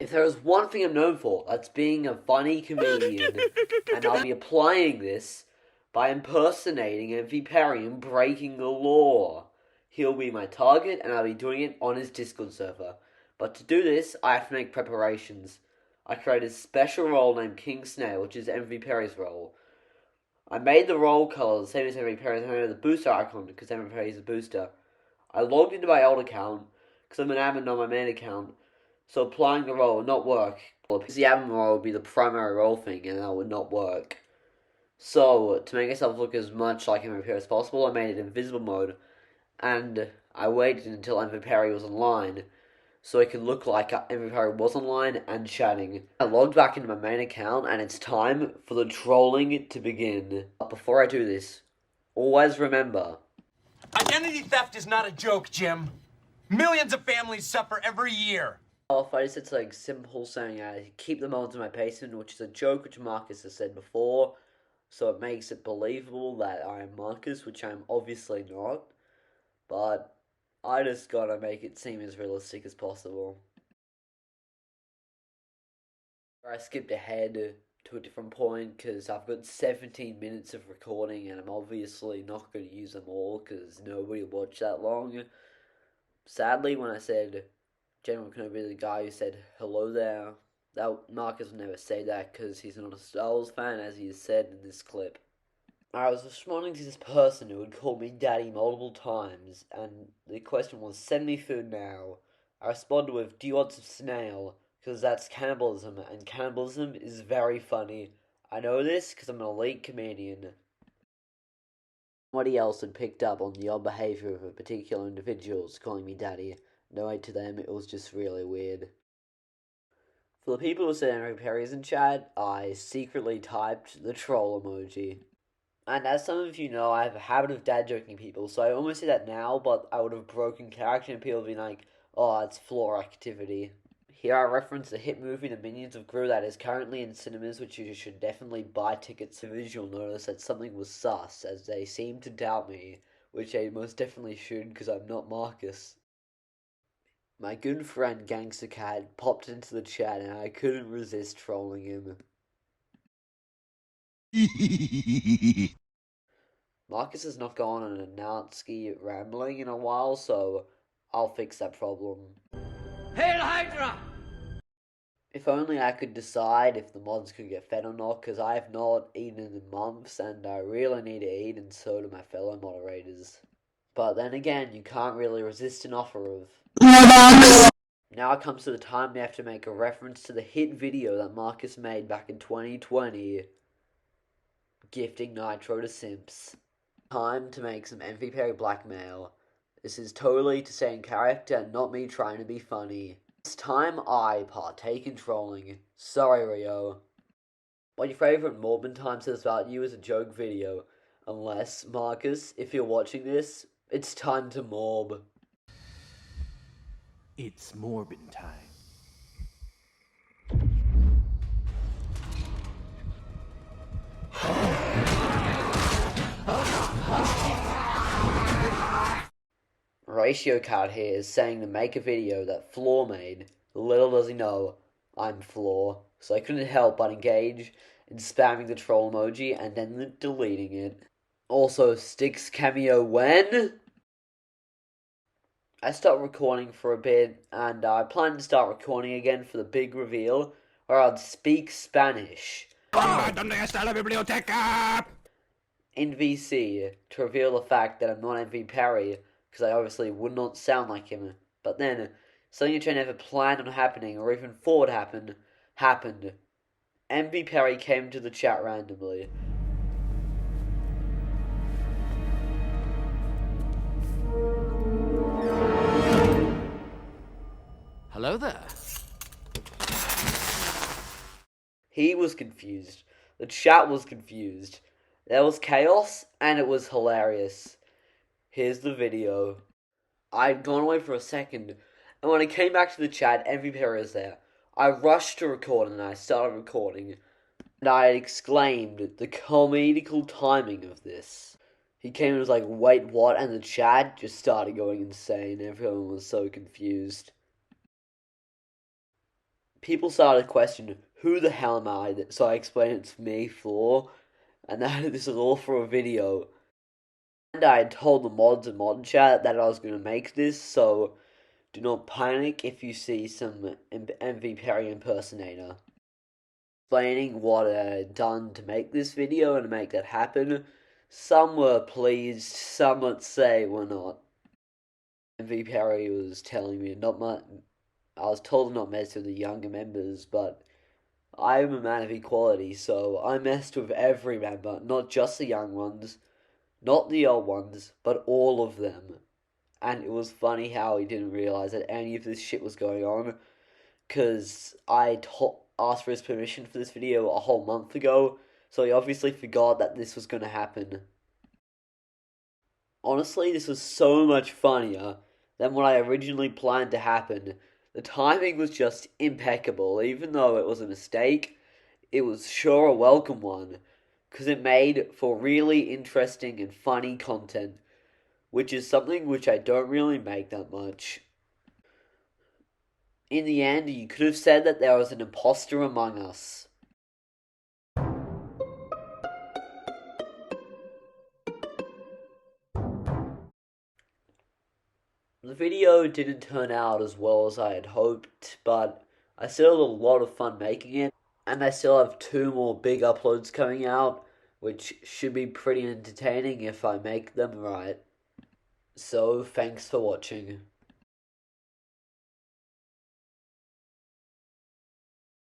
If there is one thing I'm known for, that's being a funny comedian, and I'll be applying this by impersonating mvperry and breaking the law. He'll be my target, and I'll be doing it on his Discord server. But to do this, I have to make preparations. I created a special role named King Snail, which is mvperry's role. I made the role color the same as mvperry's, and I made the booster icon because mvperry is a booster. I logged into my old account because I'm an admin on my main account, so applying the role would not work. Because the admin role would be the primary role thing, and that would not work. So, to make myself look as much like mvperry as possible, I made it invisible mode, and I waited until mvperry was online, so it could look like mvperry was online and chatting. I logged back into my main account, and it's time for the trolling to begin. But before I do this, always remember, identity theft is not a joke, Jim. Millions of families suffer every year. if I just said like simple saying, I keep the mods in my basement, which is a joke which Marcus has said before, so it makes it believable that I am Marcus, which I'm obviously not, but I just gotta make it seem as realistic as possible. I skipped ahead to a different point because I've got 17 minutes of recording and I'm obviously not going to use them all because nobody will watch that long. Sadly, when I said General Kenobi, the guy who said hello there, that Marcus would never say that because he's not a Star Wars fan, as he has said in this clip. I was responding to this person who had called me daddy multiple times, and the question was, send me food now. I responded with, do you want some snail? Because that's cannibalism, and cannibalism is very funny. I know this because I'm an elite comedian. Somebody else had picked up on the odd behaviour of a particular individual calling me daddy. No aid to them, it was just really weird. For the people who said mvperry is in chat, I secretly typed the troll emoji. And as some of you know, I have a habit of dad joking people, so I almost say that now, but I would have broken character and people would be like, oh, it's floor activity. Here I reference the hit movie The Minions of Gru that is currently in cinemas, which you should definitely buy tickets to. Visual notice that something was sus, as they seem to doubt me, which they most definitely should, because I'm not Marcus. My good friend Gangster Cat popped into the chat and I couldn't resist trolling him. Marcus has not gone on a Nazi rambling in a while, so I'll fix that problem. Hail Hydra! If only I could decide if the mods could get fed or not, because I have not eaten in months and I really need to eat, and so do my fellow moderators. But then again, you can't really resist an offer of... Now it comes to the time we have to make a reference to the hit video that Marcus made back in 2020, gifting Nitro to simps. Time to make some mvperry blackmail. This is totally to stay in character and not me trying to be funny. This time I partake in trolling. Sorry, Rio. What your favourite Morbin time says about you is a joke video. Unless, Marcus, if you're watching this, it's time to morb. It's Morbin time. Ratio card here is saying to make a video that Floor made. Little does he know, I'm Floor, so I couldn't help but engage in spamming the troll emoji and then deleting it. Also, Sticks cameo when? I stopped recording for a bit, and I plan to start recording again for the big reveal, where I'd speak Spanish in VC to reveal the fact that I'm not mvperry, because I obviously would not sound like him. But then, something which I never planned on happening, or even thought happened. mvperry came to the chat randomly. Hello there. He was confused. The chat was confused. There was chaos, and it was hilarious. Here's the video. I'd gone away for a second, and when I came back to the chat, mvperry was there. I rushed to record, and I started recording. And I exclaimed the comedical timing of this. He came and was like, wait, what? And the chat just started going insane. Everyone was so confused. people started questioning who the hell am I? So I explained it's me, Floor, and that this is all for a video. And I told the mods in mod chat that I was going to make this, so do not panic if you see some mvperry impersonator explaining what I had done to make this video and to make that happen. Some were pleased, some, let's say, were not. mvperry was telling me not much. I was told to not mess with the younger members, but I am a man of equality, so I messed with every member, not just the young ones, not the old ones, but all of them. And it was funny how he didn't realize that any of this shit was going on, because asked for his permission for this video a whole month ago, so he obviously forgot that this was going to happen. Honestly, this was so much funnier than what I originally planned to happen. The timing was just impeccable, even though it was a mistake. It was sure a welcome one, because it made for really interesting and funny content, which is something which I don't really make that much. In the end, you could have said that there was an imposter among us. The video didn't turn out as well as I had hoped, but I still had a lot of fun making it, and I still have 2 more big uploads coming out, which should be pretty entertaining if I make them right. So, thanks for watching.